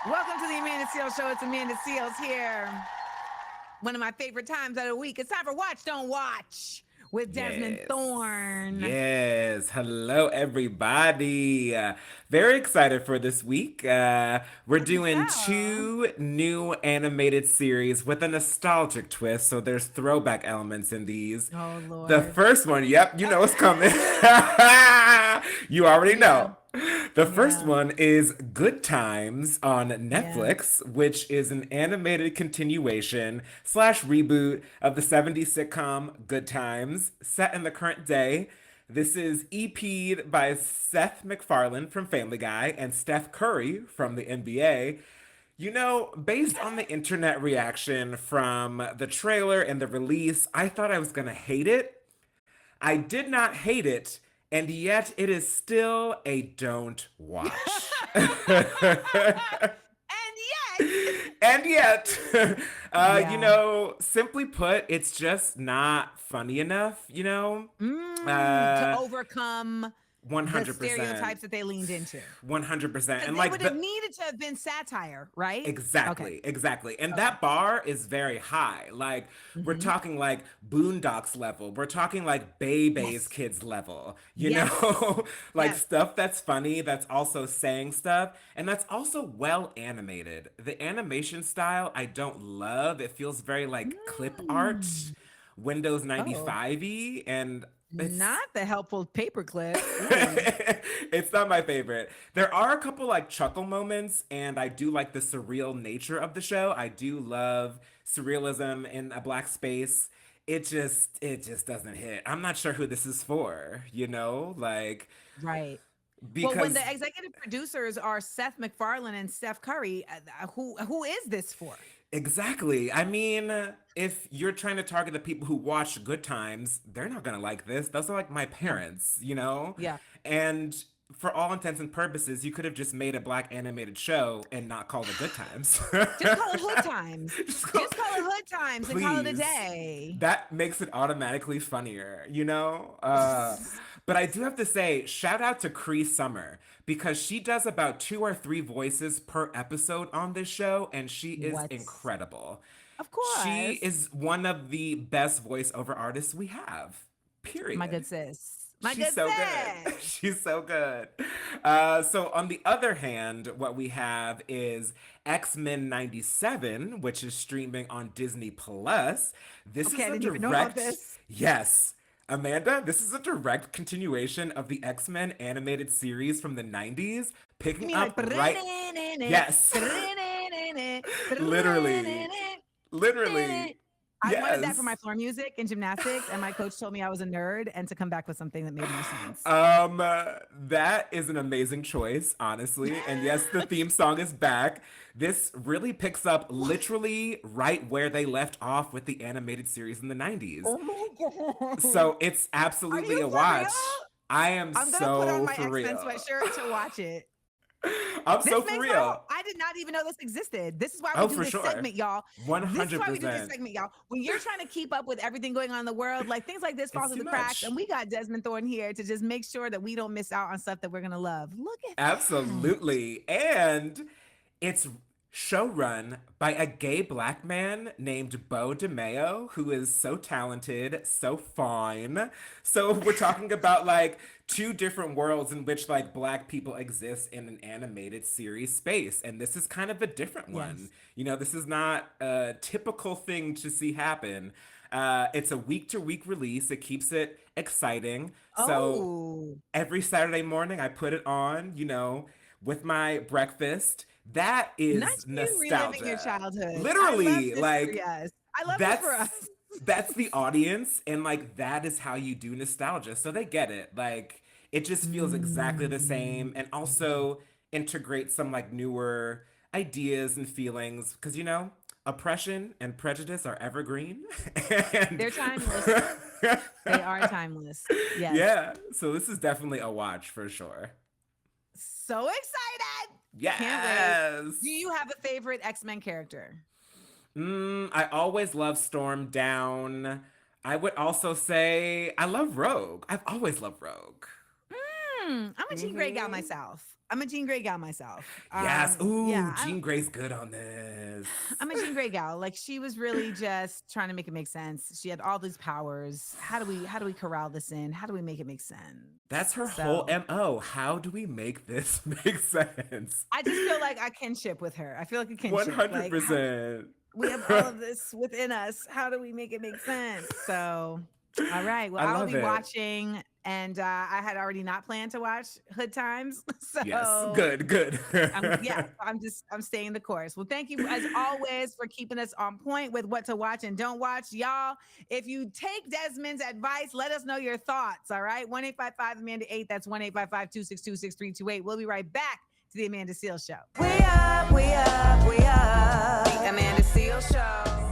Welcome to the Amanda Seals Show. It's Amanda Seals here. One of my favorite times of the week. It's time for Watch, Don't Watch with Desmond Yes. Thorne. Yes. Hello, everybody. Very excited for this week. We're I can doing tell. two new animated series with a nostalgic twist. So there's throwback elements in these. Oh, The Lord. first one, yep, you know what's coming. You already Yeah, know. The first yeah, one is Good Times on yeah. Netflix, which is an animated continuation slash reboot of the 70s sitcom Good Times, set in the current day. This is EP'd by Seth MacFarlane from Family Guy and Steph Curry from the NBA. You know, based on the internet reaction from the trailer and the release, I thought I was gonna hate it. I did not hate it, and yet it is still a don't watch. And yet, And yet, yeah. simply put, it's just not funny enough, To Uh, overcome the 100%. stereotypes that they leaned into. 100%. Because And it like would have the needed to have been satire, right? Okay, Exactly, exactly. And okay. that bar is very high. Like, we're Hmm. talking like Boondocks level. We're talking like Bebe's Yes, Kids level, yes, like yes. stuff that's funny, that's also saying stuff, and that's also well animated. The animation style I don't love. It feels very like clip art, Mm. Windows Oh. 95 y, and Not it's the helpful paperclip. Ooh. it's not my favorite. There are a couple like chuckle moments, and I do like the surreal nature of the show. I do love surrealism in a black space. It just doesn't hit. I'm not sure who this is for, like Right. Well, when because the executive producers are Seth MacFarlane and Steph Curry, who is this for? exactly. I mean, if you're trying to target the people who watch Good Times, they're not gonna like this. Those are like my Yeah. parents. Yeah. And for all intents and purposes, you could have just made a black animated show and not called it Good Times. Just call it Hood Times. Just Just call it Hood Times and call it a please. day. That makes it automatically funnier. But I do have to say, shout out to Cree Summer because she does about two or three voices per episode on this show, and she is What? incredible. Of She course. is one of the best voiceover artists we have. My Period. good sis. My She's good so good. sis. She's so good. So, on the other hand, what we have is X-Men 97, which is streaming on Disney Plus. This Okay, is I a didn't even know about direct, this. yes, Amanda, this is a direct continuation of the X-Men animated series from the 90s, You picking mean like up right. Yes, literally. Literally. I wanted that for my Yes. floor music and gymnastics, and my coach told me I was a nerd and to come back with something that made more sense. That is an amazing choice, honestly. And yes, the theme song is back. This really picks up literally right where they left off with the animated series in the 90s. Oh my god. So it's Are absolutely you a for real? watch. I am I'm gonna put on so my for X-Men real. sweatshirt to watch it. I'm This so for makes my whole real. I did not even know this existed. This is why we Oh, do for this sure. segment, y'all. This is why we do this 100%. segment, y'all. When you're trying to keep up with everything going on in the world, like things like this fall It's through too the cracks, and much. we got Desmond Thorne here to just make sure that we don't miss out on stuff that we're gonna love. Look at that. Absolutely. And it's showrun by a gay black man named Bo DeMeo, who is so talented, so fine. So we're talking about like two different worlds in which like black people exist in an animated series space. And this is kind of a different one. Yes. This is not a typical thing to see happen. It's a week to week release. It keeps it exciting. So Oh, every Saturday morning I put it on, with my breakfast. That is nice for you reliving your nostalgia. childhood. I love Literally, this for like us. I love this for that's us. that's the audience, and like that is how you do nostalgia. So they get it. Like it just feels exactly the same, Mm. and also integrate some like newer ideas and feelings because oppression and prejudice are evergreen. and They're timeless. They are timeless. Yes. yeah, so this is definitely a watch for sure. So excited. Can't wait. Do Yes. you have a favorite X-Men character? I always love Storm Down. I would also say I love Rogue. I've always loved Rogue. I'm a Jean Grey gal myself. I'm a Jean Grey gal myself. Yes. Ooh, Yeah, Jean Grey's good on this. I'm a Jean Grey gal. Like she was really just trying to make it make sense. She had all these powers. How do we corral this in? How do we make it make sense? That's her whole So MO. How do we make this make sense? I just feel like I kinship with her. I feel like a kinship. Like how, 100%. we have all of this within us. How do we make it make sense? So, all right. Well, I I'll love be it. watching, and I had already not planned to watch Hood Times. Yes. So, Good. I'm staying the course. Well, thank you as always for keeping us on point with what to watch and don't watch. Y'all, if you take Desmond's advice, let us know your thoughts. All right. 1-855-AMANDA-8. That's 1-855-262-6328. We'll be right back to the Amanda Seales Show. We up. The Amanda Seales Show.